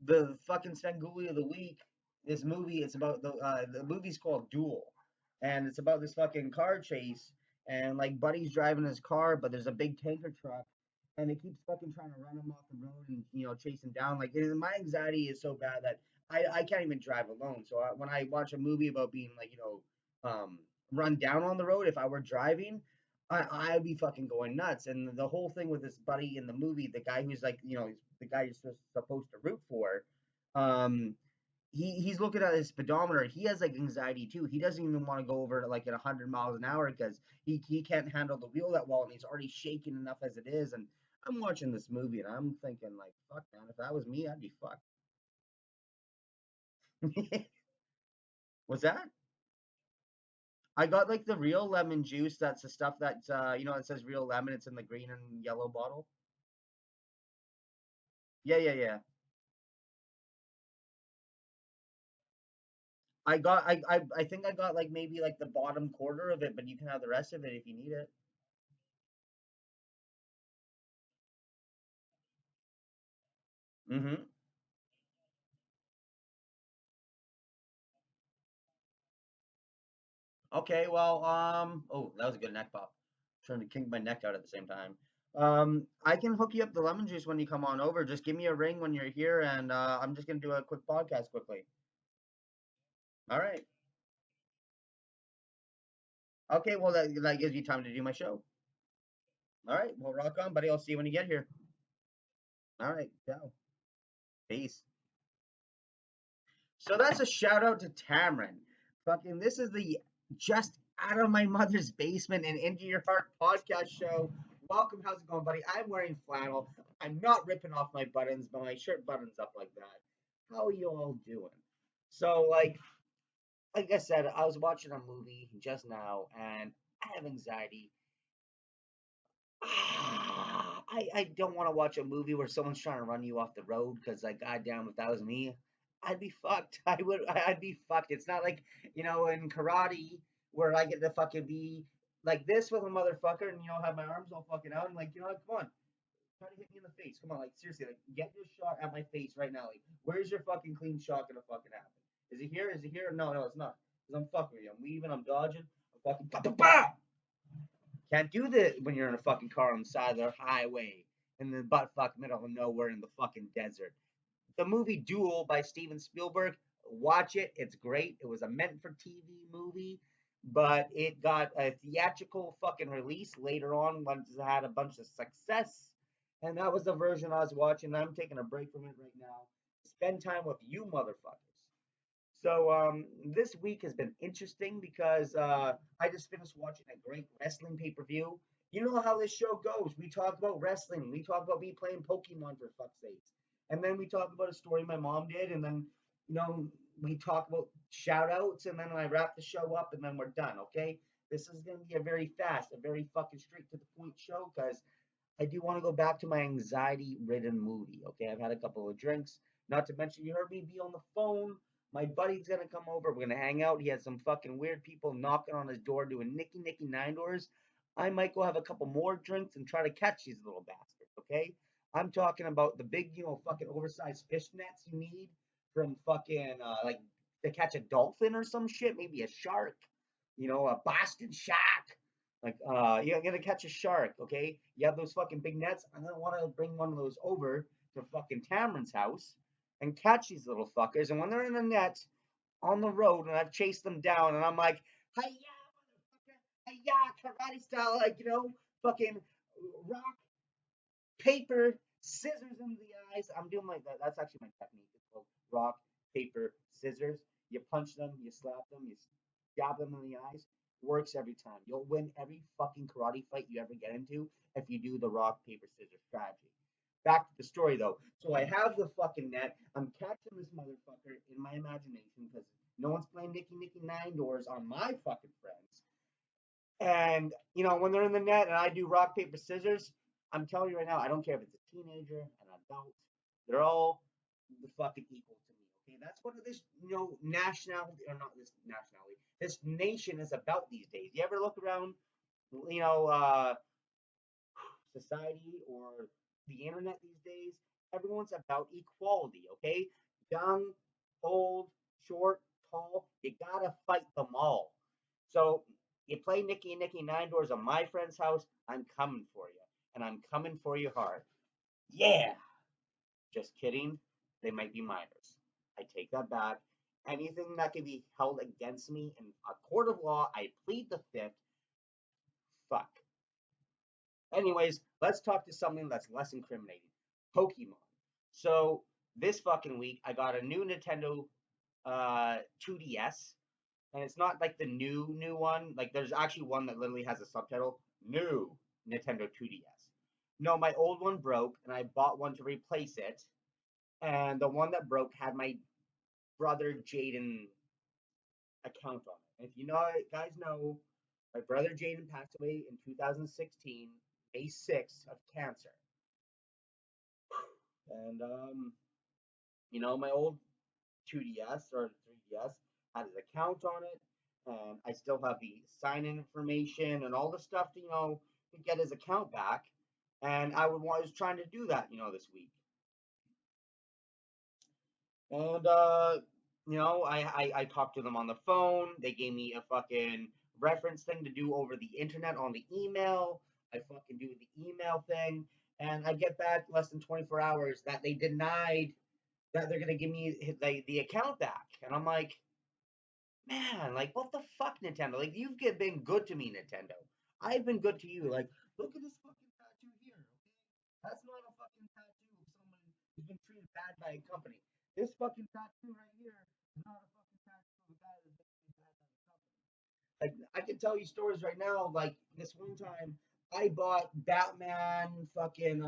the fucking Svengoolie of the week. This movie, it's about the movie's called Duel, and it's about this fucking car chase, and like Buddy's driving his car, but there's a big tanker truck, and it keeps fucking trying to run him off the road and chase him down. Like my anxiety is so bad that I can't even drive alone. So when I watch a movie about being like run down on the road, if I were driving, I'd be fucking going nuts. And the whole thing with this buddy in the movie, the guy who's like, he's the guy you're supposed to root for, um, he's looking at his speedometer. He has like anxiety too. He doesn't even want to go over like at 100 miles an hour because he can't handle the wheel that well, and he's already shaking enough as it is. And I'm watching this movie and I'm thinking like, fuck, man, if that was me, I'd be fucked. What's that? I got like the real lemon juice. That's the stuff that's it says real lemon. It's in the green and yellow bottle. Yeah, yeah, yeah. I think I got like maybe like the bottom quarter of it, but you can have the rest of it if you need it. Mm-hmm. Okay, well, oh, that was a good neck pop. Trying to kink my neck out at the same time. I can hook you up the lemon juice when you come on over. Just give me a ring when you're here, and I'm just gonna do a quick podcast quickly. All right. Okay, well that gives you time to do my show. All right, well, rock on, buddy. I'll see you when you get here. All right, ciao. Peace. So that's a shout out to Tamron. Fucking, this is the just out of my mother's basement and into your heart podcast show. Welcome, how's it going, buddy? I'm wearing flannel. I'm not ripping off my buttons, but my shirt buttons up like that. How are you all doing? So, like I said, I was watching a movie just now, and I have anxiety. I don't want to watch a movie where someone's trying to run you off the road because, like, goddamn, if that was me, I'd be fucked. I'd be fucked. It's not like, in karate where I get to fucking be like this with a motherfucker and, have my arms all fucking out and, like, come on, try to hit me in the face. Come on, like, seriously, like, get your shot at my face right now. Like, where's your fucking clean shot gonna fucking happen? Is it here? Is it here? No, no, it's not. Because I'm fucking with you. I'm weaving, I'm dodging. I'm fucking. Can't do that when you're in a fucking car on the side of the highway in the butt fuck middle of nowhere in the fucking desert. The movie Duel by Steven Spielberg, watch it. It's great. It was a meant for TV movie, but it got a theatrical fucking release later on once it had a bunch of success. And that was the version I was watching. I'm taking a break from it right now. Spend time with you motherfuckers. So this week has been interesting because I just finished watching a great wrestling pay-per-view. You know how this show goes. We talk about wrestling. We talk about me playing Pokemon for fuck's sakes. And then we talk about a story my mom did, and then you know we talk about shout outs, and then I wrap the show up, and then we're done. Okay, this is gonna be a very fast, a very fucking straight to the point show because I do want to go back to my anxiety ridden movie. Okay, I've had a couple of drinks. Not to mention, you heard me be on the phone. My buddy's gonna come over. We're gonna hang out. He has some fucking weird people knocking on his door doing nicky nine doors. I might go have a couple more drinks and try to catch these little bastards. Okay, I'm talking about the big, fucking oversized fish nets you need from fucking like to catch a dolphin or some shit, maybe a shark. A Boston shark. Like, you're gonna catch a shark, okay? You have those fucking big nets. I'm gonna want to bring one of those over to fucking Cameron's house and catch these little fuckers. And when they're in the net on the road, and I've chased them down, and I'm like, hi yeah, motherfucker, hi yeah, karate style, like fucking rock, paper, scissors in the eyes. I'm doing like that. That's actually my technique. It's called rock, paper, scissors. You punch them, you slap them, you stab them in the eyes. Works every time. You'll win every fucking karate fight you ever get into if you do the rock, paper, scissors strategy. Back to the story though. So I have the fucking net. I'm catching this motherfucker in my imagination because no one's playing Nicky Nine Doors on my fucking friends. And when they're in the net and I do rock, paper, scissors, I'm telling you right now, I don't care if it's a teenager, an adult, they're all the fucking equal to me. Okay, that's what this nationality or not this nationality, this nation is about these days. You ever look around, you know, uh, society or the internet these days? Everyone's about equality, okay? Young, old, short, tall, you gotta fight them all. So you play Nicky and Nicky Nine Doors on my friend's house, I'm coming for you. And I'm coming for you hard. Yeah! Just kidding. They might be minors. I take that back. Anything that can be held against me in a court of law, I plead the fifth. Fuck. Anyways, let's talk to something that's less incriminating. Pokemon. So this fucking week, I got a new Nintendo 2DS, and it's not like the new one. Like there's actually one that literally has a subtitle: New Nintendo 2DS. No, my old one broke, and I bought one to replace it. And the one that broke had my brother Jaden account on it. And if you know, guys know, my brother Jaden passed away in 2016, May 6th of cancer. And my old 2DS or 3DS had his account on it, and I still have the sign-in information and all the stuff to get his account back. And was trying to do that, this week. And I talked to them on the phone. They gave me a fucking reference thing to do over the internet on the email. I fucking do the email thing, and I get back less than 24 hours that they denied that they're gonna give me the account back, and I'm like, man, like what the fuck, Nintendo? Like been good to me, Nintendo. I've been good to you. Like, look at this fucking tattoo here. Okay, that's not a fucking tattoo of someone who's been treated bad by a company. This fucking tattoo right here is not a fucking tattoo of a guy that's been treated bad by a company. Like I can tell you stories right now. Like this one time, I bought Batman. Fucking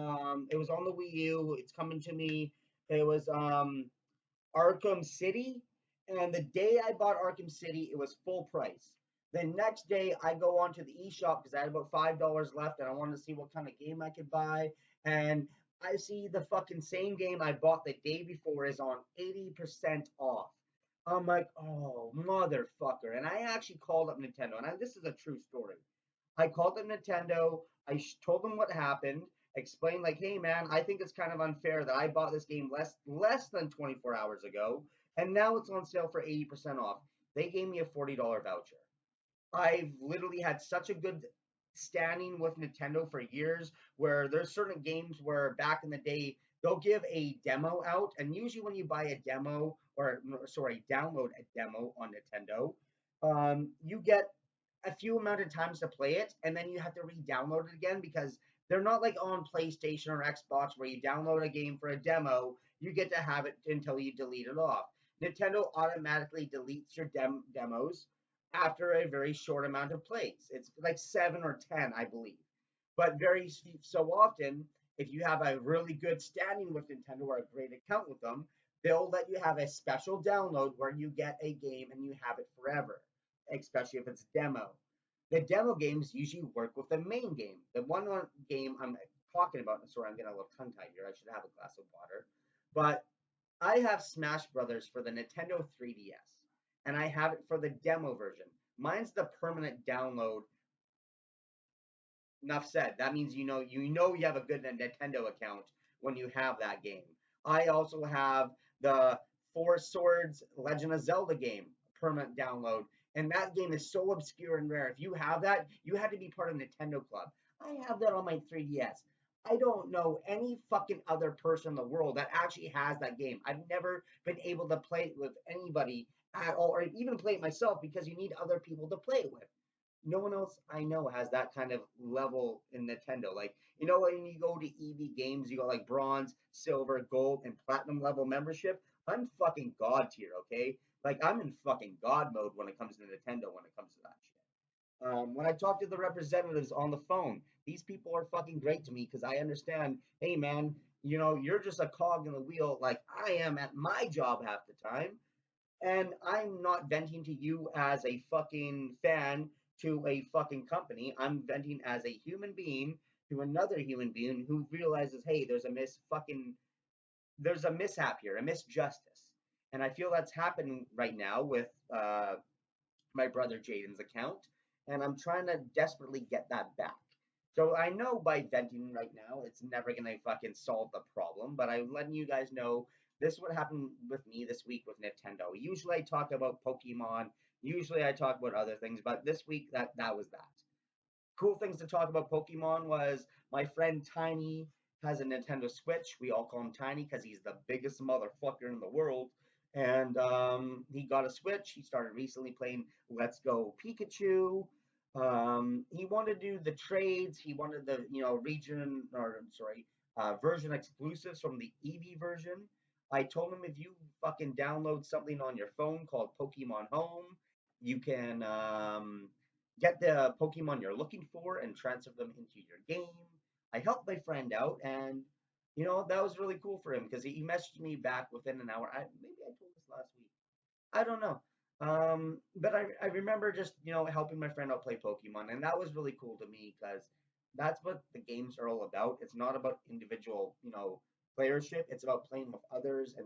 it was on the Wii U. It's coming to me. It was Arkham City, and the day I bought Arkham City, it was full price. The next day, I go onto the eShop because I had about $5 left, and I wanted to see what kind of game I could buy. And I see the fucking same game I bought the day before is on 80% off. I'm like, oh, motherfucker. And I actually called up Nintendo, and this is a true story. I called up Nintendo. I told them what happened. Explained like, hey man, I think it's kind of unfair that I bought this game less than 24 hours ago, and now it's on sale for 80% off. They gave me a $40 voucher. I've literally had such a good standing with Nintendo for years where there's certain games where back in the day they'll give a demo out, and usually when you buy a demo or sorry, download a demo on Nintendo, you get a few amount of times to play it, and then you have to re-download it again because they're not like on PlayStation or Xbox where you download a game for a demo, you get to have it until you delete it off. Nintendo automatically deletes your demos after a very short amount of plays. It's like 7 or 10, I believe. But very so often, if you have a really good standing with Nintendo or a great account with them, they'll let you have a special download where you get a game and you have it forever, especially if it's demo. The demo games usually work with the main game. The game I'm talking about, sorry, I'm getting a little tongue tied here. I should have a glass of water. But I have Smash Brothers for the Nintendo 3DS, and I have it for the demo version. Mine's the permanent download. Enough said. That means you have a good Nintendo account when you have that game. I also have the Four Swords Legend of Zelda game permanent download, and that game is so obscure and rare. If you have that, you had to be part of Nintendo Club. I have that on my 3DS. I don't know any fucking other person in the world that actually has that game. I've never been able to play it with anybody at all, or even play it myself because you need other people to play it with. No one else I know has that kind of level in Nintendo. Like, when you go to EV games, you got like bronze, silver, gold, and platinum level membership. I'm fucking god tier, okay? Like, I'm in fucking god mode when it comes to Nintendo, when it comes to that shit. When I talk to the representatives on the phone, these people are fucking great to me because I understand, hey man, you're just a cog in the wheel like I am at my job half the time. And I'm not venting to you as a fucking fan to a fucking company. I'm venting as a human being to another human being who realizes, hey, there's a mishap here, a misjustice. And I feel that's happening right now with my brother Jaden's account. And I'm trying to desperately get that back. So I know by venting right now, it's never gonna fucking solve the problem, but I'm letting you guys know this is what happened with me this week with Nintendo. Usually I talk about Pokemon, usually I talk about other things, but this week that was that. Cool things to talk about Pokemon was my friend Tiny has a Nintendo Switch. We all call him Tiny because he's the biggest motherfucker in the world. And he got a Switch. He started recently playing Let's Go Pikachu. He wanted to do the trades. He wanted the region or sorry version exclusives from the Eevee version. I told him if you fucking download something on your phone called Pokemon Home, you can get the Pokemon you're looking for and transfer them into your game. I helped my friend out, and that was really cool for him because he messaged me back within an hour. Maybe I told this last week. I don't know. But I remember just helping my friend out play Pokemon, and that was really cool to me because that's what the games are all about. It's not about individual playership. It's about playing with others and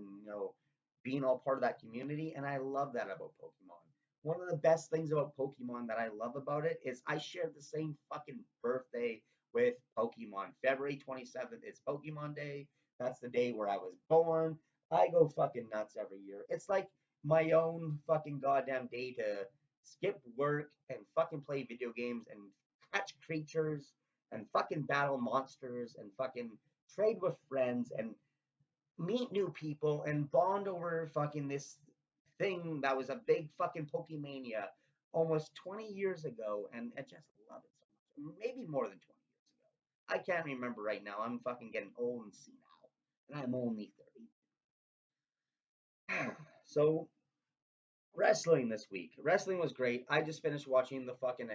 being all part of that community. And I love that about Pokemon. One of the best things about Pokemon that I love about it is I share the same fucking birthday with Pokemon. February 27th is Pokemon Day. That's the day where I was born. I go fucking nuts every year. It's like my own fucking goddamn day to skip work and fucking play video games and catch creatures and fucking battle monsters and fucking trade with friends and meet new people and bond over fucking this thing that was a big fucking Pokemania almost 20 years ago, and I just love it so much. Maybe more than 20 years ago. I can't remember right now. I'm fucking getting old and senile, and I'm only 30. So wrestling this week. Wrestling was great. I just finished watching the fucking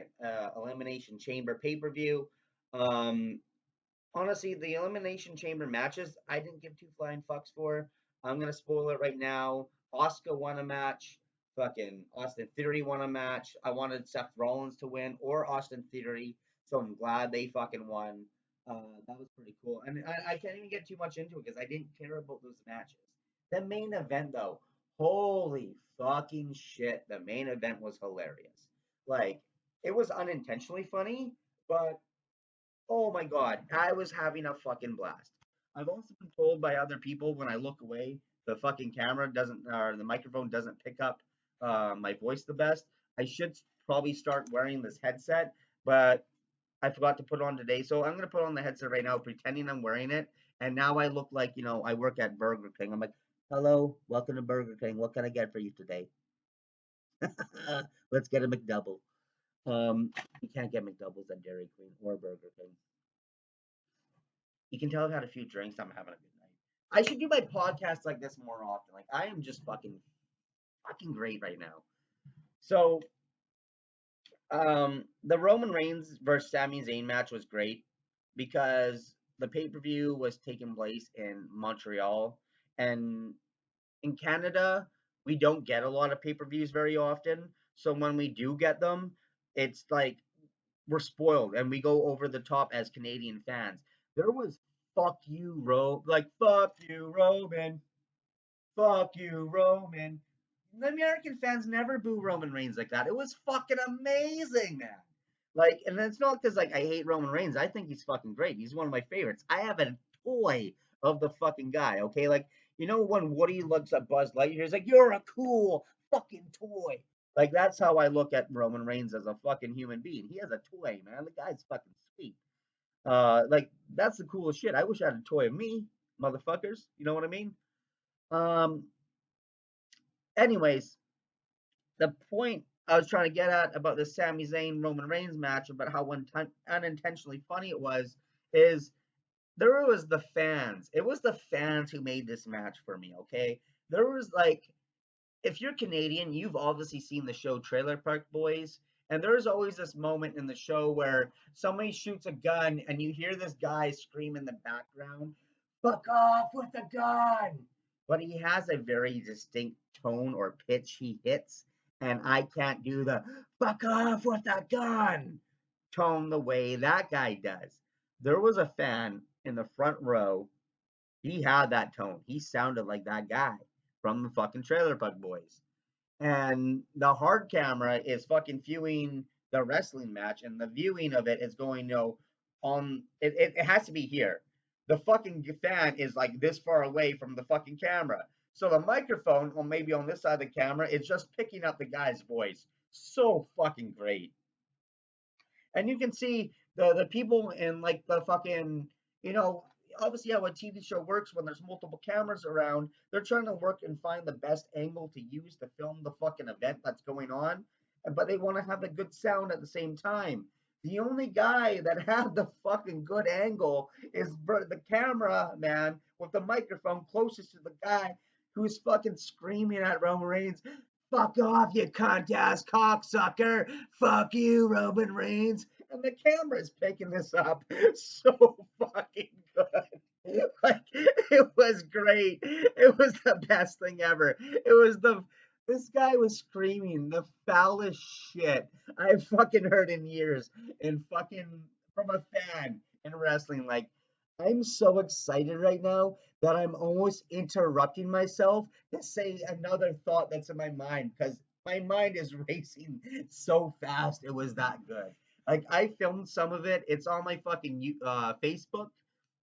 Elimination Chamber pay per view. Um, Honestly, the Elimination Chamber matches, I didn't give two flying fucks for. I'm gonna spoil it right now. Oscar won a match. Fucking Austin Theory won a match. I wanted Seth Rollins to win or Austin Theory, so I'm glad they fucking won. That was pretty cool, and I can't even get too much into it because I didn't care about those matches. The main event, though, holy fucking shit! The main event was hilarious. Like, it was unintentionally funny, but oh my god, I was having a fucking blast. I've also been told by other people when I look away, the fucking camera doesn't, or the microphone doesn't pick up my voice the best. I should probably start wearing this headset, but I forgot to put it on today. So I'm gonna put on the headset right now, pretending I'm wearing it. And now I look like I work at Burger King. I'm like, hello, welcome to Burger King. What can I get for you today? Let's get a McDouble. You can't get McDoubles at Dairy Queen or Burger King. You can tell I've had a few drinks. I'm having a good night. I should do my podcast like this more often. Like I am just fucking great right now. So, the Roman Reigns versus Sami Zayn match was great because the pay per view was taking place in Montreal, and in Canada we don't get a lot of pay per views very often. So when we do get them, it's like we're spoiled and we go over the top as Canadian fans. There was fuck you, Roman, fuck you, Roman. The American fans never boo Roman Reigns like that. It was fucking amazing, man. Like, and it's not because like I hate Roman Reigns. I think he's fucking great. He's one of my favorites. I have a toy of the fucking guy. Okay, like when Woody looks at Buzz Lightyear, he's like, "You're a cool fucking toy." Like that's how I look at Roman Reigns as a fucking human being. He has a toy, man. The guy's fucking sweet. Like that's the coolest shit. I wish I had a toy of me, motherfuckers. You know what I mean? Um. Anyways, the point I was trying to get at about the Sami Zayn Roman Reigns match, about how unintentionally funny it was, is there was the fans. It was the fans who made this match for me. Okay, there was like if you're Canadian, you've obviously seen the show Trailer Park Boys. And there's always this moment in the show where somebody shoots a gun and you hear this guy scream in the background, fuck off with the gun. But he has a very distinct tone or pitch he hits. And I can't do the fuck off with the gun tone the way that guy does. There was a fan in the front row. He had that tone. He sounded like that guy from the fucking Trailer Park Boys. And the hard camera is fucking viewing the wrestling match, and the viewing of it is going, on it has to be here. The fucking fan is like this far away from the fucking camera. So the microphone, well, maybe on this side of the camera, is just picking up the guy's voice. So fucking great. And you can see the people in like the fucking, you know, obviously how a TV show works when there's multiple cameras around. They're trying to work and find the best angle to use to film the fucking event that's going on, but they want to have the good sound at the same time. The only guy that had the fucking good angle is the camera man with the microphone closest to the guy who's fucking screaming at Roman Reigns, "Fuck off, you cunt ass cocksucker! Fuck you, Roman Reigns!" And the camera's picking this up so fucking good. Like it was great. It was the best thing ever. It was the This guy was screaming the foulest shit I've fucking heard in years, and fucking from a fan in wrestling. Like, I'm so excited right now that I'm almost interrupting myself to say another thought that's in my mind because my mind is racing so fast. It was that good. Like, I filmed some of it. It's on my fucking Facebook.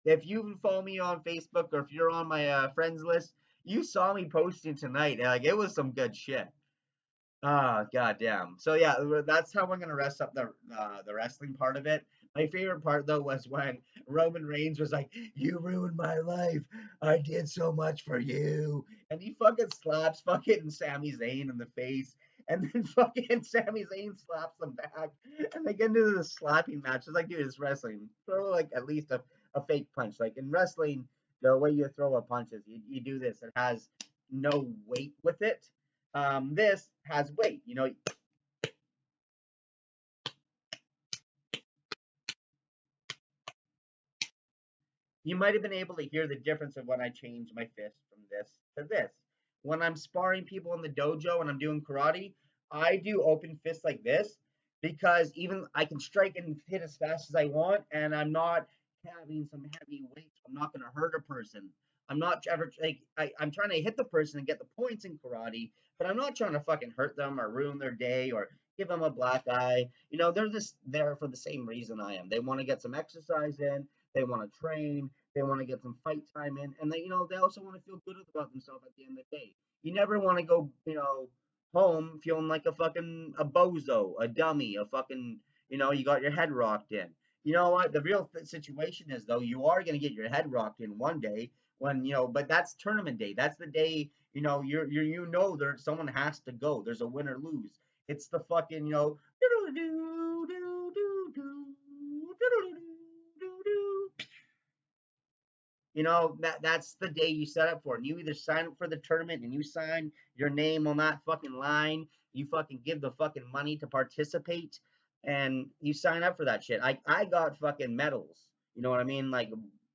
If you follow me on Facebook or if you're on my friends list, you saw me posting tonight. Like, it was some good shit. Ah, goddamn. So yeah, that's how I'm gonna rest up the wrestling part of it. My favorite part though was when Roman Reigns was like, "You ruined my life. I did so much for you," and he fucking slaps fucking Sami Zayn in the face, and then fucking Sami Zayn slaps him back, and they get into this slapping match. It's like, dude, it's wrestling. Throw like at least a fake punch. Like in wrestling, the way you throw a punch is you do this. It has no weight with it. This has weight. You know, you might have been able to hear the difference of when I changed my fist from this to this. When I'm sparring people in the dojo and I'm doing karate, I do open fists like this because even I can strike and hit as fast as I want, and I'm not having some heavy weights. I'm not going to hurt a person. I'm not ever like I'm trying to hit the person and get the points in karate, but I'm not trying to fucking hurt them or ruin their day or give them a black eye. You know, they're just there for the same reason I am. They want to get some exercise in. They want to train. They want to get some fight time in, and they also want to feel good about themselves at the end of the day. You never want to go home feeling like a bozo, a dummy, a fucking you got your head rocked in. You know what? The real situation is though you are gonna get your head rocked in one day when but that's tournament day. That's the day there someone has to go. There's a win or lose. It's the fucking that's the day you set up for. And you either sign up for the tournament and you sign your name on that fucking line, you fucking give the fucking money to participate, and you sign up for that shit. I got fucking medals. You know what I mean? Like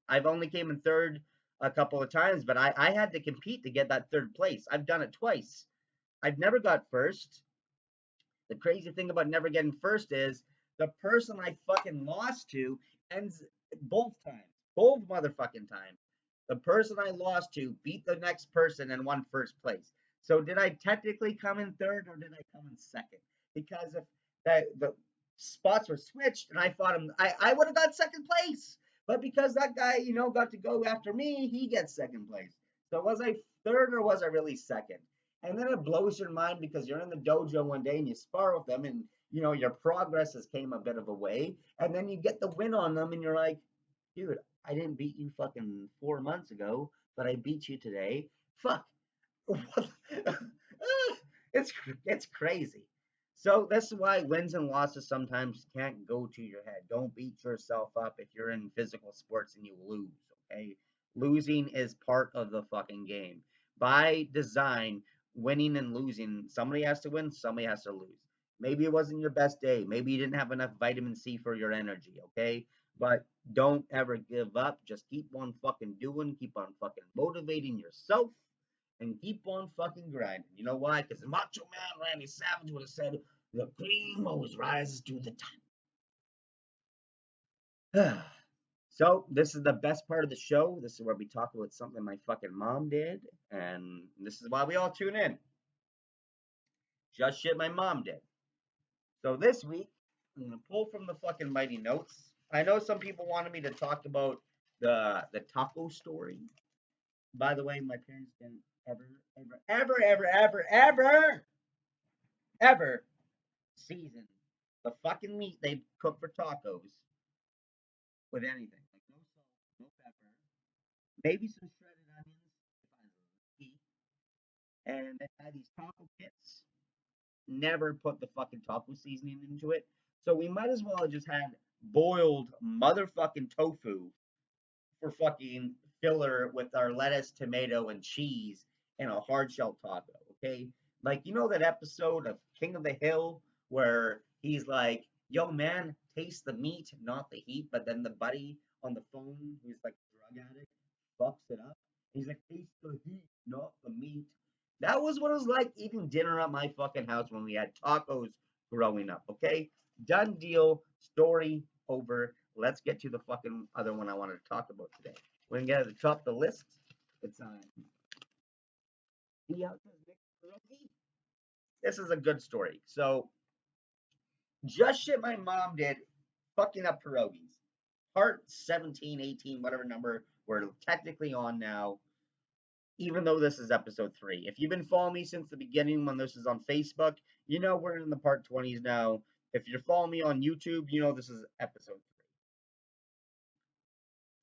I've only came in third a couple of times, but I had to compete to get that third place. I've done it twice. I've never got first. The crazy thing about never getting first is the person I fucking lost to ends both times. Both motherfucking times. The person I lost to beat the next person and won first place. So did I technically come in third or did I come in second? Because if the spots were switched and I fought him, I would have got second place. But because that guy, got to go after me, he gets second place. So was I third or was I really second? And then it blows your mind because you're in the dojo one day and you spar with them and your progress has came a bit of a way. And then you get the win on them and you're like, dude, I didn't beat you fucking 4 months ago, but I beat you today. Fuck. it's it's crazy. So that's why wins and losses sometimes can't go to your head. Don't beat yourself up if you're in physical sports and you lose. Okay, losing is part of the fucking game. By design, winning and losing, somebody has to win, somebody has to lose. Maybe it wasn't your best day. Maybe you didn't have enough vitamin C for your energy. Okay, but don't ever give up. Just keep on fucking doing. Keep on fucking motivating yourself and keep on fucking grinding. You know why? Because the Macho Man Randy Savage would have said, "The cream always rises to the top." So this is the best part of the show. This is where we talk about something my fucking mom did, and this is why we all tune in. Just shit my mom did. So this week, I'm gonna pull from the fucking mighty notes. I know some people wanted me to talk about the taco story. By the way, my parents didn't ever season the fucking meat they cook for tacos with anything. Like no salt, no pepper, maybe some shredded onions if I was lucky. And they had these taco kits. Never put the fucking taco seasoning into it. So we might as well have just had boiled motherfucking tofu for fucking filler with our lettuce, tomato, and cheese and a hard shell taco. Okay, like you know that episode of King of the Hill where he's like, "Yo, man, taste the meat, not the heat." But then the buddy on the phone, who's like a drug addict, fucks it up. He's like, "Taste the heat, not the meat." That was what it was like eating dinner at my fucking house when we had tacos growing up. Okay, done deal. Story over. Let's get to the fucking other one I wanted to talk about today. We're gonna get at the top of the list. It's this is a good story. So just shit my mom did fucking up pierogies. Part 17, 18, whatever number we're technically on now, even though this is episode 3. If you've been following me since the beginning when this is on Facebook, you know we're in the part 20s now. If you're following me on YouTube, you know this is episode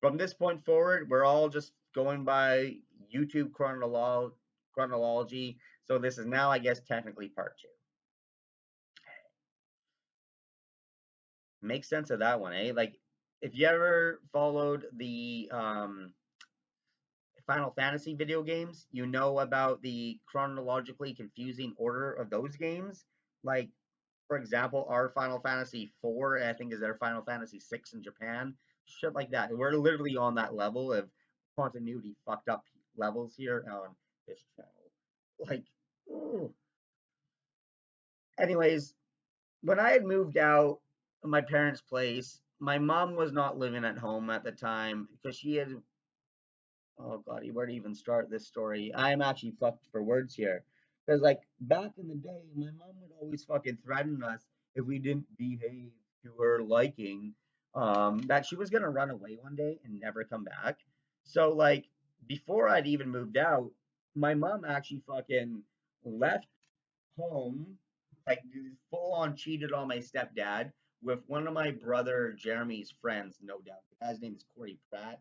3. From this point forward, we're all just going by YouTube chronology. So this is now, I guess, technically part 2. Makes sense of that one, eh? Like, if you ever followed the Final Fantasy video games, you know about the chronologically confusing order of those games. Like, for example, our Final Fantasy 4, I think, is their Final Fantasy 6 in Japan. Shit like that. We're literally on that level of continuity fucked up levels here on this channel. Like, ooh. Anyways, when I had moved out of my parents' place, my mom was not living at home at the time because she had, oh god, where to even start this story? I am actually fucked for words here. Because like back in the day, my mom would always fucking threaten us if we didn't behave to her liking, that she was gonna run away one day and never come back. So like before I'd even moved out, my mom actually fucking left home, like full on cheated on my stepdad with one of my brother Jeremy's friends, no doubt. The guy's name is Corey Pratt.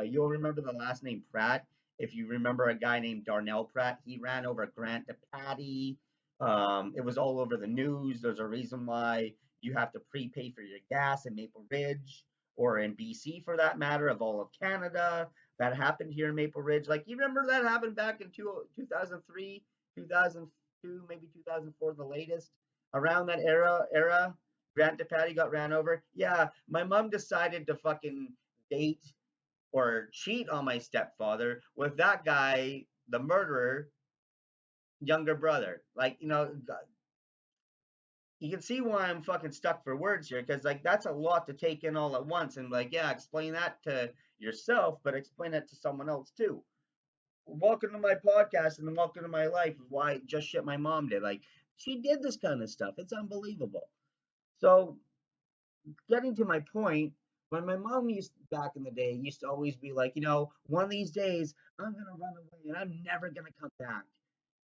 You'll remember the last name Pratt. If you remember a guy named Darnell Pratt, he ran over Grant to Patty. It was all over the news. There's a reason why you have to prepay for your gas in Maple Ridge or in BC for that matter, of all of Canada. That happened here in Maple Ridge. Like, you remember that happened back in 2003, 2002, maybe 2004, the latest. Around that era, Grant DePatty got ran over. Yeah, my mom decided to fucking date or cheat on my stepfather with that guy, the murderer, younger brother. Like, you can see why I'm fucking stuck for words here, because like that's a lot to take in all at once, and like, yeah, explain that to yourself, but explain it to someone else too. Welcome to my podcast and welcome to my life. Why just shit my mom did. Like, she did this kind of stuff. It's unbelievable. So getting to my point, when my mom used back in the day used to always be like, one of these days I'm gonna run away and I'm never gonna come back.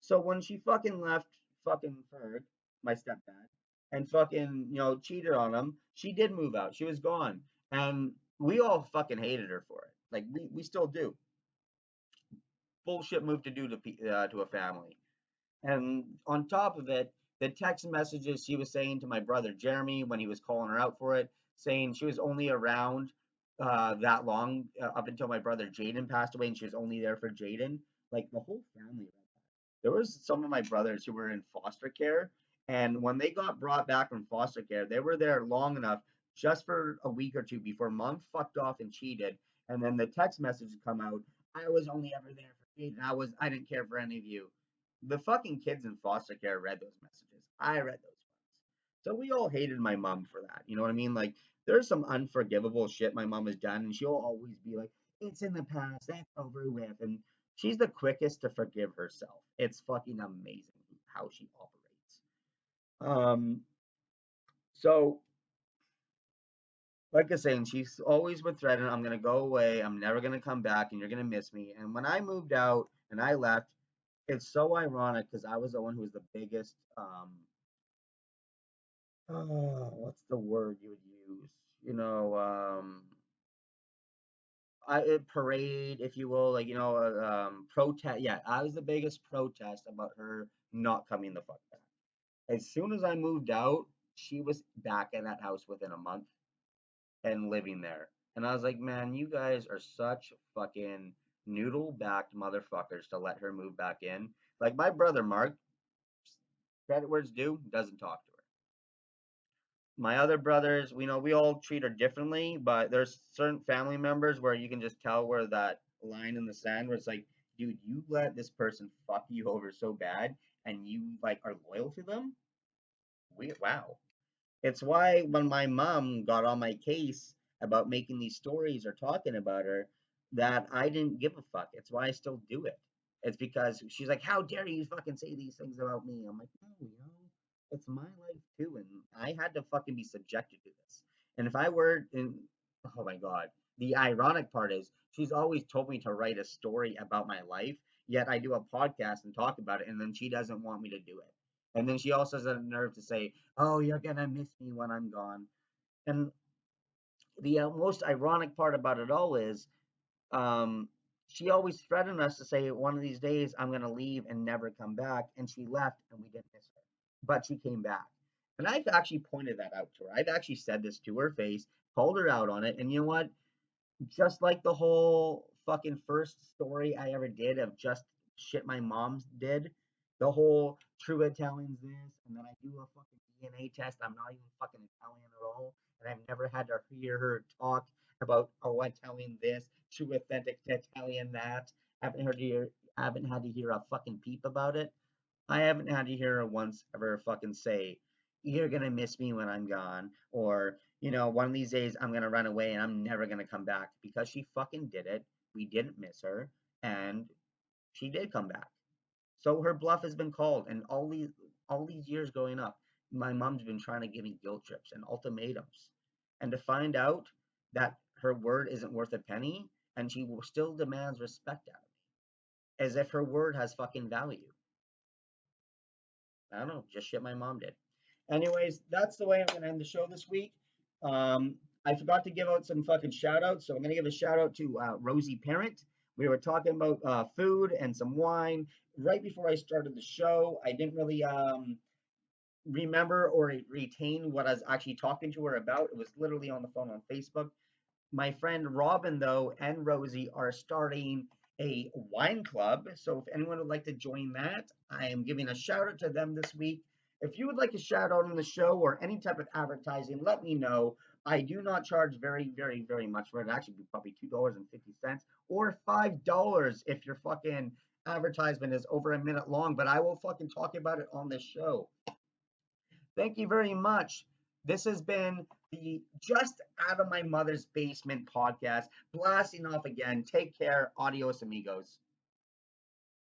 So when she fucking left fucking Ferg, my stepdad, and fucking, cheated on him, she did move out. She was gone. And we all fucking hated her for it. Like we still do. Bullshit move to do to a family. And on top of it, the text messages she was saying to my brother Jeremy when he was calling her out for it, saying she was only around that long up until my brother Jaden passed away, and she was only there for Jaden. Like the whole family read that. There was some of my brothers who were in foster care, and when they got brought back from foster care, they were there long enough just for a week or two before mom fucked off and cheated, and then the text messages come out. I was only ever there for Jaden. I didn't care for any of you. The fucking kids in foster care read those messages. I read those ones. So we all hated my mom for that. You know what I mean? Like, there's some unforgivable shit my mom has done, and she'll always be like, it's in the past, that's over with. And she's the quickest to forgive herself. It's fucking amazing how she operates. So Like I was saying, she's always would threaten, I'm gonna go away, I'm never gonna come back, and you're gonna miss me. And when I moved out and I left, it's so ironic because I was the one who was the biggest what's the word you would use? You know, parade, if you will, like protest. Yeah, I was the biggest protest about her not coming the fuck back. As soon as I moved out, she was back in that house within a month and living there. And I was like, man, you guys are such fucking noodle backed motherfuckers to let her move back in. Like my brother Mark, credit where it's due, doesn't talk to her. My other brothers, we know we all treat her differently, but there's certain family members where you can just tell where that line in the sand where it's like, dude, you let this person fuck you over so bad and you like are loyal to them. Wow. It's why when my mom got on my case about making these stories or talking about her, that I didn't give a fuck. It's why I still do it. It's because she's like, "How dare you fucking say these things about me?" I'm like, "No, it's my life too, and I had to fucking be subjected to this." And if I were in, oh my god, the ironic part is she's always told me to write a story about my life, yet I do a podcast and talk about it, and then she doesn't want me to do it. And then she also has the nerve to say, "Oh, you're gonna miss me when I'm gone." And the most ironic part about it all is, um, she always threatened us to say, "One of these days I'm gonna leave and never come back," and she left, and we didn't miss her, but she came back. And I've actually pointed that out to her. I've actually said this to her face, called her out on it, and you know what? Just like the whole fucking first story I ever did of just shit my mom did, the whole true Italians this, and then I do a fucking DNA test. I'm not even fucking Italian at all, and I've never had to hear her talk about Italian this, true authentic Italian that. I haven't heard hear, I haven't had to hear a fucking peep about it. I haven't had to hear her once ever fucking say, "You're gonna miss me when I'm gone," or, "One of these days I'm gonna run away and I'm never gonna come back," because she fucking did it. We didn't miss her, and she did come back. So her bluff has been called, and all these years growing up, my mom's been trying to give me guilt trips and ultimatums, and to find out that her word isn't worth a penny, and she still demands respect out of me, as if her word has fucking value. I don't know, just shit my mom did. Anyways, that's the way I'm going to end the show this week. I forgot to give out some fucking shout outs, so I'm going to give a shout out to Rosie Parent. We were talking about food and some wine right before I started the show. I didn't really remember or retain what I was actually talking to her about. It was literally on the phone on Facebook. My friend Robin, though, and Rosie are starting a wine club. So if anyone would like to join that, I am giving a shout out to them this week. If you would like a shout out on the show or any type of advertising, let me know. I do not charge very, very, very much for it. It'd actually be probably $2.50 or $5 if your fucking advertisement is over a minute long, but I will fucking talk about it on this show. Thank you very much. This has been the Just Out of My Mother's Basement podcast. Blasting off again. Take care. Adios, amigos.